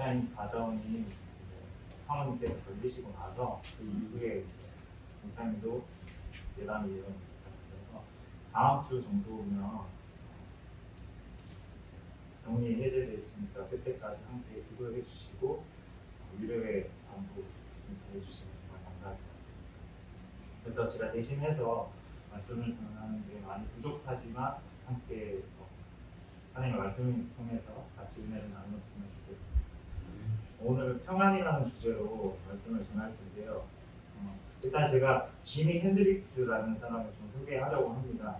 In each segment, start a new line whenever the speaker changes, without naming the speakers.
디자인 과정이 이제 사모님께서 걸리시고 나서 그 이후에 이제 목사님도 예단이 이뤄집니다. 그래서 다음 주 정도면 정리 해제되시니까 그때까지 함께 기도해 주시고 위로의 안부 해주시면 정말 감사할 것 같습니다. 그래서 제가 대신해서 말씀을 전하는 게 많이 부족하지만 함께 하나님의 말씀을 통해서 같이 은혜를 나눴으면 좋겠습니다. 오늘 평안이라는 주제로 말씀을 전할 텐데요. 일단 제가 지미 핸드릭스라는 사람을 좀 소개하려고 합니다.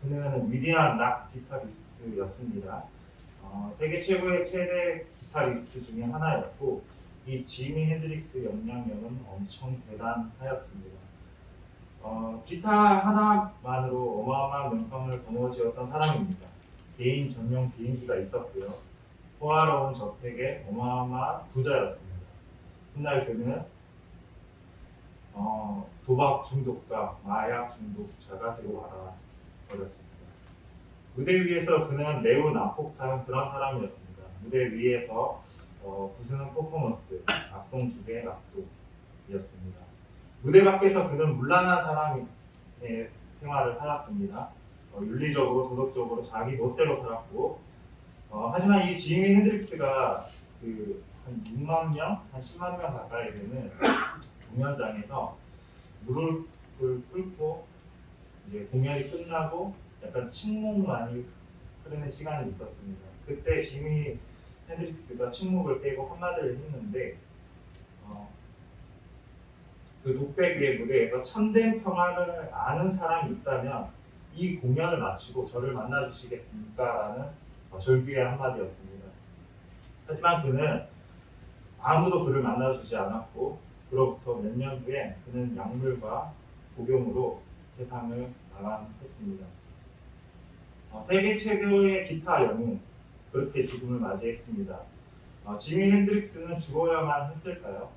그는 위대한 락 기타리스트였습니다. 세계 최고의 최대 기타리스트 중에 하나였고 이 지미 핸드릭스 영향력은 엄청 대단하였습니다. 기타 하나만으로 어마어마한 명성을 거머쥐었던 사람입니다. 개인 전용 비행기가 있었고요. 호화로운 저택의 어마어마한 부자였습니다. 훗날 그는 도박 중독과 마약 중독자가 되고 말아버렸습니다. 무대 위에서 그는 매우 난폭한 그런 사람이었습니다. 무대 위에서 부수는 퍼포먼스, 악동중의 악동이었습니다. 무대 밖에서 그는 문란한 사람의 생활을 살았습니다. 윤리적으로, 도덕적으로 자기 멋대로 살았고, 하지만 이 지미 핸드릭스가 한 6만 명, 한 10만 명 가까이 되는 공연장에서 무릎을 꿇고 이제 공연이 끝나고 약간 침묵만이 흐르는 시간이 있었습니다. 그때 지미 핸드릭스가 침묵을 깨고 한마디를 했는데 그 독백 위의 무대에서 참된 평화를 아는 사람이 있다면 이 공연을 마치고 저를 만나 주시겠습니까? 라는 절규의 한마디였습니다. 하지만 그는 아무도 그를 만나주지 않았고 그로부터 몇 년 후에 그는 약물과 복용으로 세상을 마감했습니다. 세계 최고의 기타 영웅, 그렇게 죽음을 맞이했습니다. 지미 핸드릭스는 죽어야만 했을까요?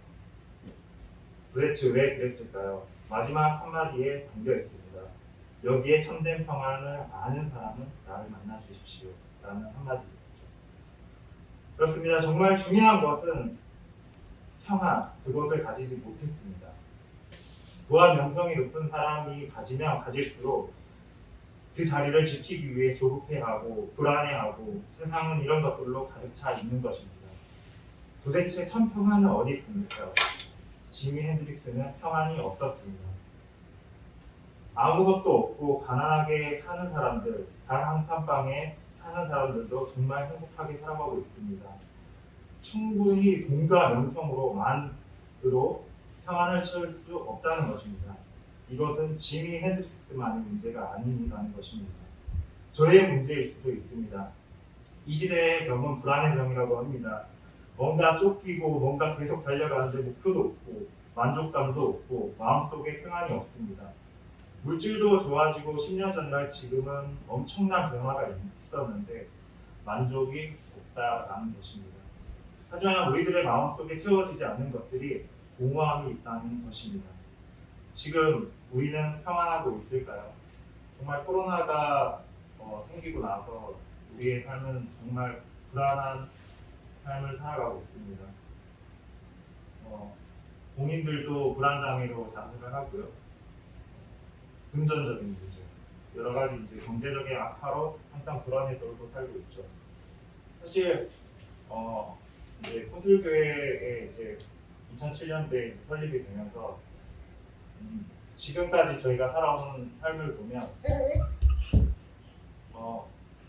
도대체 왜 그랬을까요? 마지막 한마디에 담겨있습니다. 여기에 참된 평안을 아는 사람은 나를 만나 주십시오 라는 한마디죠. 그렇습니다. 정말 중요한 것은 평안, 그것을 가지지 못했습니다. 부와 명성이 높은 사람이 가지면 가질수록 그 자리를 지키기 위해 조급해하고 불안해하고 세상은 이런 것들로 가득 차 있는 것입니다. 도대체 참 평안은 어디 있습니까? 지미 핸드릭스는 평안이 없었습니다. 아무것도 없고 가난하게 사는 사람들, 단 한 칸방에 사는 사람들도 정말 행복하게 살아가고 있습니다. 충분히 돈과 명성으로만으로 평안을 채울 수 없다는 것입니다. 이것은 지미 핸드릭스만의 문제가 아니라는 것입니다. 저의 문제일 수도 있습니다. 이 시대의 병은 불안의 병이라고 합니다. 뭔가 쫓기고 뭔가 계속 달려가는데 목표도 없고 만족감도 없고 마음속에 평안이 없습니다. 물질도 좋아지고 10년 전과 지금은 엄청난 변화가 있었는데 만족이 없다라는 것입니다. 하지만 우리들의 마음속에 채워지지 않는 것들이 공허함이 있다는 것입니다. 지금 우리는 평안하고 있을까요? 정말 코로나가 생기고 나서 우리의 삶은 정말 불안한 삶을 살아가고 있습니다. 공인들도 불안장애로 자수를 하고요. 금전적인 문제, 여러 가지 이제 경제적인 악화로 항상 불안에 떨고 살고 있죠. 사실 이제 포들교회에 이제 2007년도에 설립이 되면서 지금까지 저희가 살아온 삶을 보면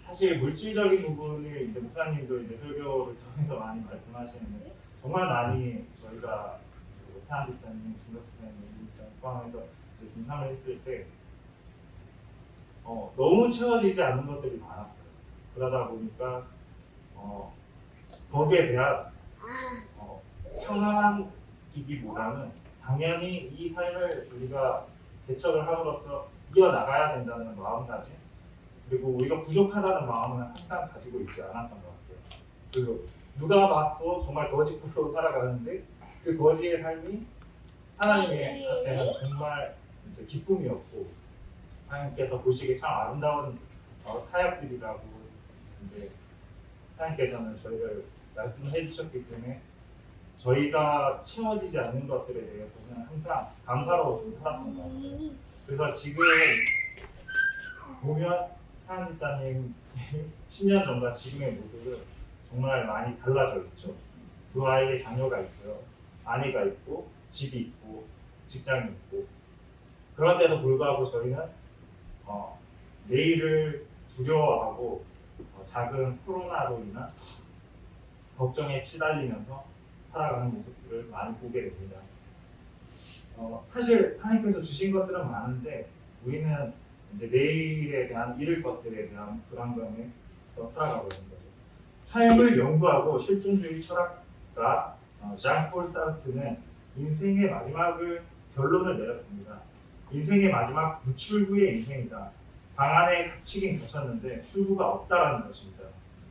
사실 물질적인 부분을 이제 목사님도 이제 설교를 통해서 많이 말씀하시는데 정말 많이 저희가 태안 집사님, 중덕 집사님 포함해서 이제 김상을 했을 때 너무 채워지지 않는 것들이 많았어요. 그러다 보니까 거기에 대한 평안이기보다는 당연히 이 삶을 우리가 개척을 함으로써 이어나가야 된다는 마음가짐, 그리고 우리가 부족하다는 마음은 항상 가지고 있지 않았던 것 같아요. 그리고 누가 봐도 정말 거짓으로 살아가는데 그 거짓의 삶이 하나님의 앞에는 정말 이제 기쁨이었고 하나님께서 보시기에 참 아름다운 사역들이라고 이제 하나님께서는 저희를 말씀을 해주셨기 때문에 저희가 채워지지 않는 것들에 대해서는 항상 감사로 살았던 것 같아요. 그래서 지금 보면 하은 집사님 10년 전과 지금의 모습은 정말 많이 달라져 있죠. 두 아이의 자녀가 있고요. 아내가 있고 집이 있고 직장이 있고 그런데도 불구하고 저희는 내일을 두려워하고 작은 코로나로 인한 걱정에 치달리면서 살아가는 모습들을 많이 보게 됩니다. 사실 하나님께서 주신 것들은 많은데 우리는 이제 내일에 대한 잃을 것들에 대한 불안감에 살아가고 있는 거죠. 삶을 연구하고 실존주의 철학가 장폴 사르트는 인생의 마지막을 결론을 내렸습니다. 인생의 마지막 무출구의 인생이다. 방 안에 갇히긴 갇혔는데 출구가 없다라는 것입니다.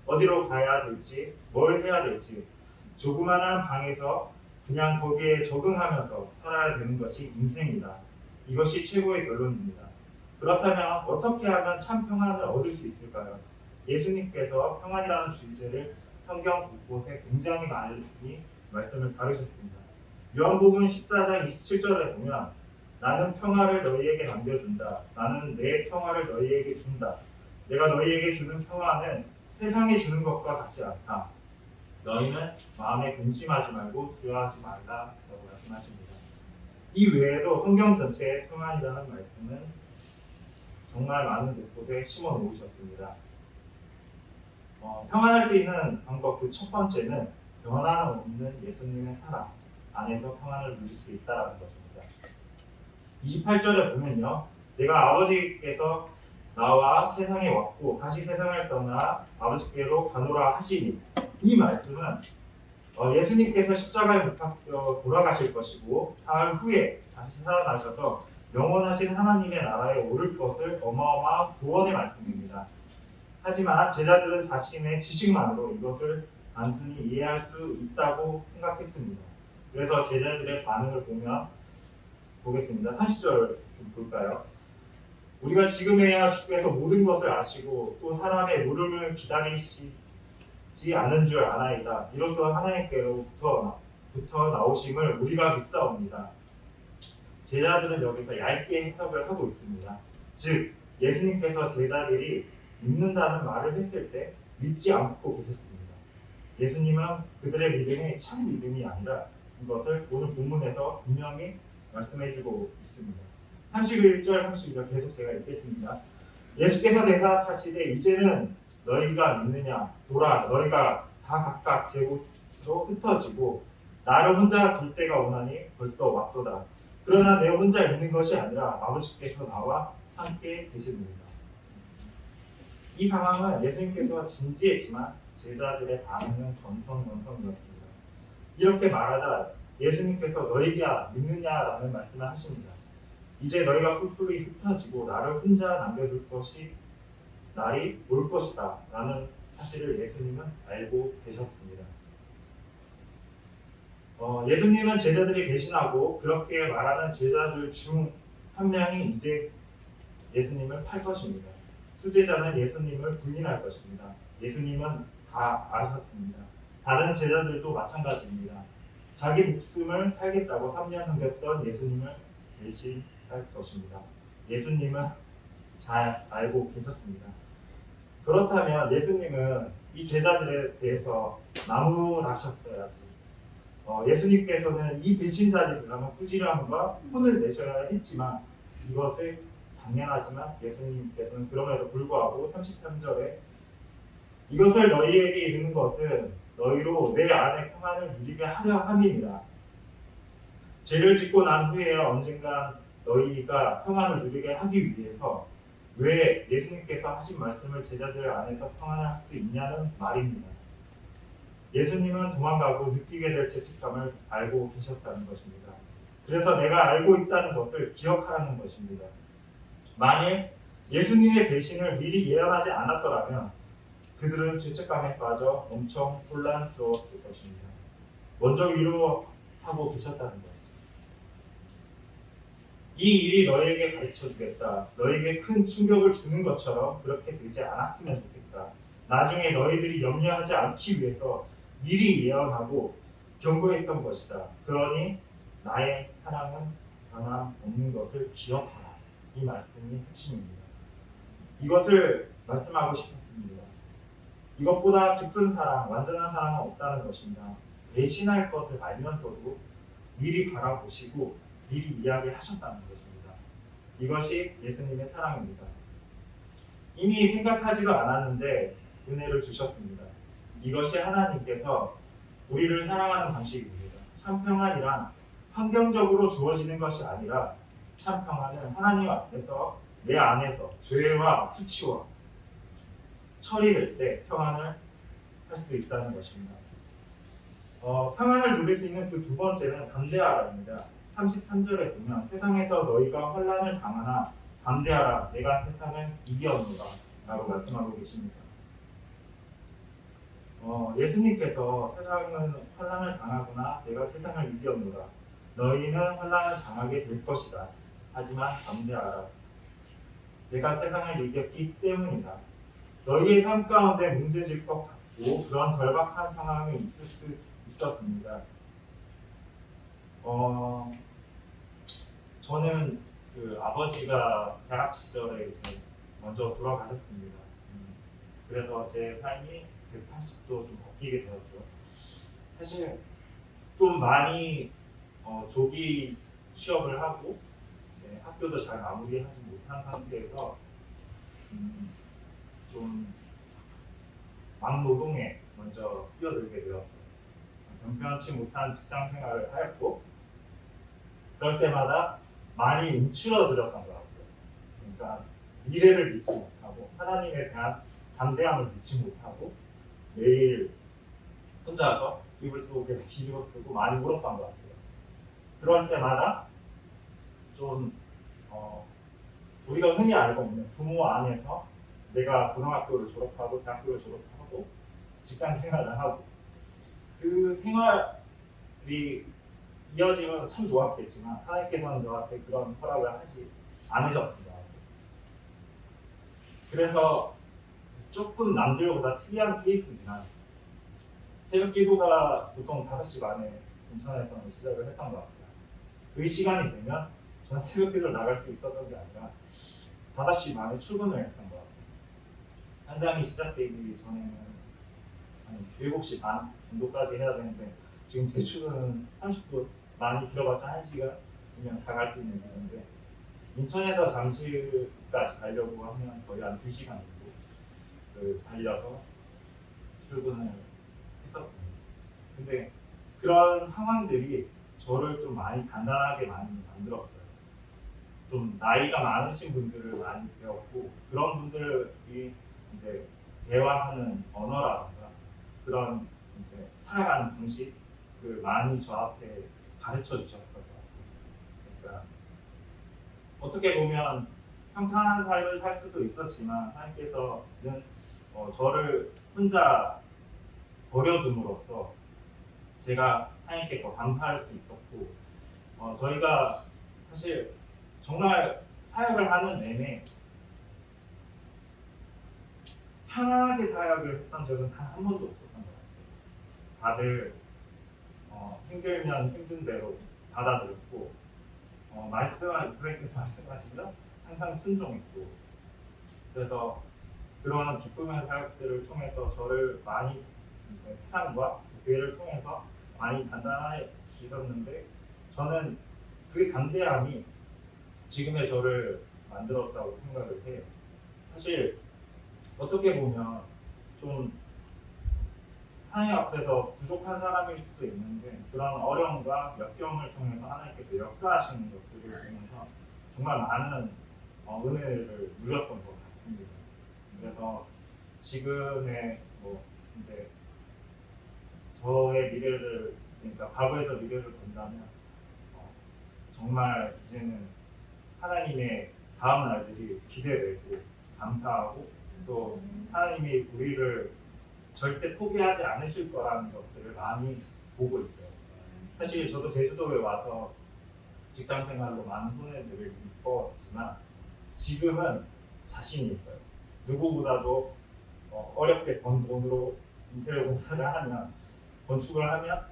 어디로 가야 될지, 뭘 해야 될지 조그마한 방에서 그냥 거기에 적응하면서 살아야 되는 것이 인생이다. 이것이 최고의 결론입니다. 그렇다면 어떻게 하면 참 평안을 얻을 수 있을까요? 예수님께서 평안이라는 주제를 성경 곳곳에 굉장히 많이 말씀을 다루셨습니다. 요한복음 14장 27절에 보면 나는 평화를 너희에게 남겨준다. 나는 내 평화를 너희에게 준다. 내가 너희에게 주는 평화는 세상이 주는 것과 같지 않다. 너희는 마음에 근심하지 말고 두려워하지 말라라고 말씀하십니다. 이 외에도 성경 전체에 평안이라는 말씀은 정말 많은 곳곳에 심어 놓으셨습니다. 평안할 수 있는 방법 그 첫 번째는 변함없는 예수님의 사랑 안에서 평안을 누릴 수 있다는 것입니다. 28절에 보면요. 내가 아버지께서 나와 세상에 왔고 다시 세상을 떠나 아버지께로 가노라 하시니 이 말씀은 예수님께서 십자가에 못 박혀 돌아가실 것이고 사흘 후에 다시 살아나셔서 영원하신 하나님의 나라에 오를 것을 어마어마한 구원의 말씀입니다. 하지만 제자들은 자신의 지식만으로 이것을 단순히 이해할 수 있다고 생각했습니다. 그래서 제자들의 반응을 보겠습니다. 30절 좀 볼까요? 우리가 지금에야 주께서 모든 것을 아시고 또 사람의 물음을 기다리시지 않은 줄 아나이다. 이로써 하나님께로부터 나오심을 우리가 믿사옵니다. 제자들은 여기서 얇게 해석을 하고 있습니다. 즉 예수님께서 제자들이 믿는다는 말을 했을 때 믿지 않고 계셨습니다. 예수님은 그들의 믿음이 참 믿음이 아니라 이것을 오늘 본문에서 분명히 말씀해주고 있습니다. 31절, 32절 계속 제가 읽겠습니다. 예수께서 대답하시되 이제는 너희가 믿느냐? 보라, 너희가 다 각각 제 곳으로 흩어지고 나를 혼자 둘 때가 오나니 벌써 왔도다. 그러나 내 혼자 있는 것이 아니라 아버지께서 나와 함께 계십니다. 이 상황은 예수님께서 진지했지만 제자들의 반응은 건성건성이었습니다. 이렇게 말하자 예수님께서 너희가 믿느냐라는 말씀을 하십니다. 이제 너희가 뿔뿔이 흩어지고 나를 혼자 남겨둘 것이 날이 올 것이다 라는 사실을 예수님은 알고 계셨습니다. 예수님은 제자들이 배신하고 그렇게 말하는 제자들 중 한 명이 이제 예수님을 팔 것입니다. 수제자는 예수님을 부인할 것입니다. 예수님은 다 아셨습니다. 다른 제자들도 마찬가지입니다. 자기 목숨을 살겠다고 3년 섬겼던 예수님을 배신할 것입니다. 예수님은 잘 알고 계셨습니다. 그렇다면 예수님은 이 제자들에 대해서 나무라셨어야지. 예수님께서는 이 배신자들을 한번 꾸지람과 혼을 내셔야 했지만 이것을 당연하지만 예수님께서는 그럼에도 불구하고 33절에 이것을 너희에게 이르는 것은 너희로 내 안에 평안을 누리게 하려 함이니라. 죄를 짓고 난 후에 언젠가 너희가 평안을 누리게 하기 위해서 왜 예수님께서 하신 말씀을 제자들 안에서 평안을 할 수 있냐는 말입니다. 예수님은 도망가고 느끼게 될 죄책감을 알고 계셨다는 것입니다. 그래서 내가 알고 있다는 것을 기억하라는 것입니다. 만일 예수님의 배신을 미리 예언하지 않았더라면 그들은 죄책감에 빠져 엄청 혼란스러웠을 것입니다. 먼저 위로하고 계셨다는 것이죠. 이 일이 너에게 가르쳐 주겠다. 너에게 큰 충격을 주는 것처럼 그렇게 되지 않았으면 좋겠다. 나중에 너희들이 염려하지 않기 위해서 미리 예언하고 경고했던 것이다. 그러니 나의 사랑은 변함없는 것을 기억하라. 이 말씀이 핵심입니다. 이것을 말씀하고 싶었습니다. 이것보다 깊은 사랑, 완전한 사랑은 없다는 것입니다. 배신할 것을 알면서도 미리 바라보시고 미리 이야기하셨다는 것입니다. 이것이 예수님의 사랑입니다. 이미 생각하지도 않았는데 은혜를 주셨습니다. 이것이 하나님께서 우리를 사랑하는 방식입니다. 참 평안이란 환경적으로 주어지는 것이 아니라 참 평안은 하나님 앞에서 내 안에서 죄와 수치와 처리될 때 평안을 할 수 있다는 것입니다. 평안을 누릴 수 있는 그 두 번째는 담대하라입니다. 33절에 보면 세상에서 너희가 환난을 당하나 담대하라 내가 세상을 이기었노라 라고 말씀하고 계십니다. 예수님께서 세상은 환난을 당하거나 내가 세상을 이기었노라 너희는 환난을 당하게 될 것이다. 하지만 담대하라 내가 세상을 이겼기 때문이다. 너희의 삶 가운데 문제질 것 같고 그런 절박한 상황이 있을 수 있었습니다. 저는 그 아버지가 대학 시절에 이제 먼저 돌아가셨습니다. 그래서 제 삶이 180도 좀 바뀌게 되었죠. 사실 좀 많이 조기 취업을 하고 이제 학교도 잘 마무리하지 못한 상태에서 좀 막노동에 먼저 뛰어들게 되었어요. 변변치 못한 직장 생활을 하였고 그럴 때마다 많이 움츠러들었던 것 같아요. 그러니까 미래를 믿지 못하고 하나님에 대한 담대함을 믿지 못하고 매일 혼자서 이불 속에 뒤집어 쓰고 많이 울었던 것 같아요. 그럴 때마다 좀 우리가 흔히 알고 있는 부모 안에서 내가 고등학교를 졸업하고 대학교를 졸업하고 직장 생활을 하고 그 생활이 이어지면 참 좋았겠지만 하나님께서는 저한테 그런 허락을 하지 않으셨습니다. 그래서 조금 남들보다 특이한 케이스지만 새벽 기도가 보통 5시 반에 인천에서는 시작을 했던 것 같아요. 그 시간이 되면 저는 새벽 기도를 나갈 수 있었던 게 아니라 5시 반에 출근을 했던 것 같아요. 현장이 시작되기 전에는 한 7시 반 정도까지 해야 되는데 지금 제 출근은 30분 많이 길어봤자 1시간이면 다 갈 수 있는 길인데 인천에서 잠실까지 가려고 하면 거의 한 2시간 정도 달려서 출근을 했었습니다. 근데 그런 상황들이 저를 좀 많이 단단하게 많이 만들었어요. 좀 나이가 많으신 분들을 많이 배웠고 그런 분들이 이제 대화하는 언어라든가 그런 이제 살아가는 방식을 많이 저한테 가르쳐 주셨던 것 같아요. 그러니까 어떻게 보면 평탄한 삶을 살 수도 있었지만 하나님께서는 저를 혼자 버려둠으로써 제가 하나님께 더 감사할 수 있었고 저희가 사실 정말 사역을 하는 내내 편안하게 사역을 했던 적은 단 한 번도 없었던 것 같아요. 다들 힘들면 힘든 대로 받아들였고 부모님께서 말씀하시면 항상 순종했고 그래서 그런 기쁨의 사역들을 통해서 저를 많이 이제 세상과 교회를 통해서 많이 단단해 주셨는데 저는 그 담대함이 지금의 저를 만들었다고 생각을 해요. 사실 어떻게 보면 좀 하나님 앞에서 부족한 사람일 수도 있는데 그런 어려움과 역경을 통해서 하나님께서 역사하시는 것들을 보면서 정말 많은 은혜를 누렸던 것 같습니다. 그래서 지금의 이제 저의 미래를 그러니까 과거에서 미래를 본다면 정말 이제는 하나님의 다음 날들이 기대되고 감사하고 또 하나님이 우리를 절대 포기하지 않으실 거라는 것들을 많이 보고 있어요. 사실 저도 제주도에 와서 직장 생활로 많은 손해들을 입었지만 지금은 자신이 있어요. 누구보다도 어렵게 번 돈으로 인테리어 공사를 하면 건축을 하면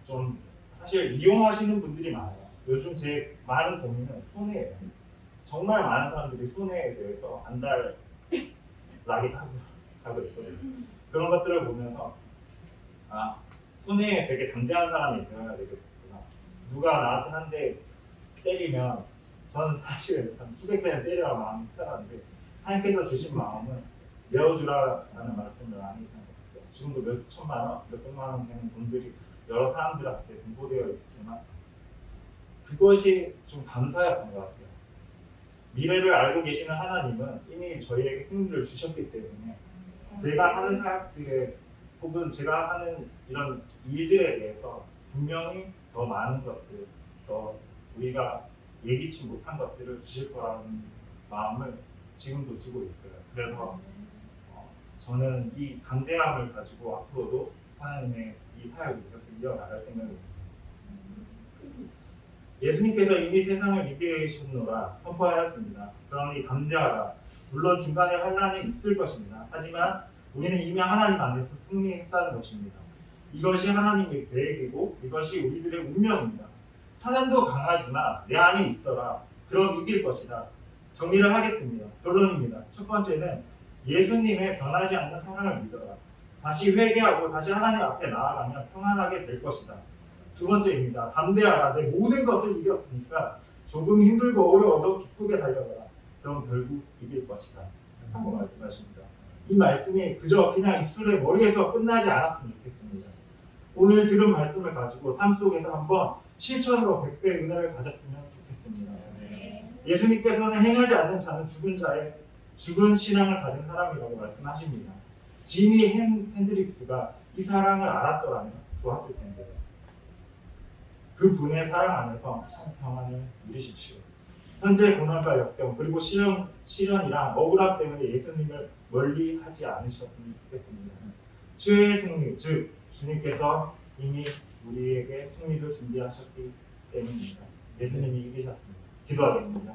좀 사실 이용하시는 분들이 많아요. 요즘 제 많은 고민은 손해예요. 정말 많은 사람들이 손해에 대해서 안달나게 하고 있거든요. 그런 것들을 보면서 아, 손해에 되게 담대한 사람이 되어야 되겠구나. 누가 나한테 한 대 때리면 저는 사실 한 수백 대는 때려야 마음이 편한데 하나님께서 주신 마음은 내어주라는 말씀을 많이 하는 것 같아요. 지금도 몇 천만 원, 몇 백만 원 되는 돈들이 여러 사람들한테 분포되어 있지만 그것이 좀 감사였던 것 같아요. 미래를 알고 계시는 하나님은 이미 저희에게 승리를 주셨기 때문에 제가 하는 사역들에 혹은 제가 하는 이런 일들에 대해서 분명히 더 많은 것들, 더 우리가 예기치 못한 것들을 주실 거라는 마음을 지금도 주고 있어요. 그래서 저는 이 담대함을 가지고 앞으로도 하나님의 이 사역을 이렇게 이어나갈 생각입니다. 예수님께서 이미 세상을 이기셨노라 선포하였습니다. 그러니 담대하라. 물론 중간에 환난이 있을 것입니다. 하지만 우리는 이미 하나님 안에서 승리했다는 것입니다. 이것이 하나님의 계획이고 이것이 우리들의 운명입니다. 사단도 강하지만 내 안에 있어라. 그럼 이길 것이다. 정리를 하겠습니다. 결론입니다. 첫 번째는 예수님의 변하지 않는 사랑을 믿어라. 다시 회개하고 다시 하나님 앞에 나아가면 평안하게 될 것이다. 두 번째입니다. 담대하라. 내 모든 것을 이겼으니까 조금 힘들고 어려워도 기쁘게 달려가라. 그럼 결국 이길 것이다. 하고 말씀하십니다. 이 말씀이 그저 그냥 입술에 머리에서 끝나지 않았으면 좋겠습니다. 오늘 들은 말씀을 가지고 삶 속에서 한번 실천으로 100배 은혜를 가졌으면 좋겠습니다. 예수님께서는 행하지 않는 자는 죽은 신앙을 가진 사람이라고 말씀하십니다. 지미 핸드릭스가 이 사랑을 알았더라면 좋았을 텐데요. 그 분의 사랑 안에서 참 평안을 누리십시오. 현재 고난과 역경 그리고 시련이랑 억울함 때문에 예수님을 멀리 하지 않으셨으면 좋겠습니다. 최후의 승리, 즉 주님께서 이미 우리에게 승리를 준비하셨기 때문입니다. 예수님이 이기셨습니다. 기도하겠습니다.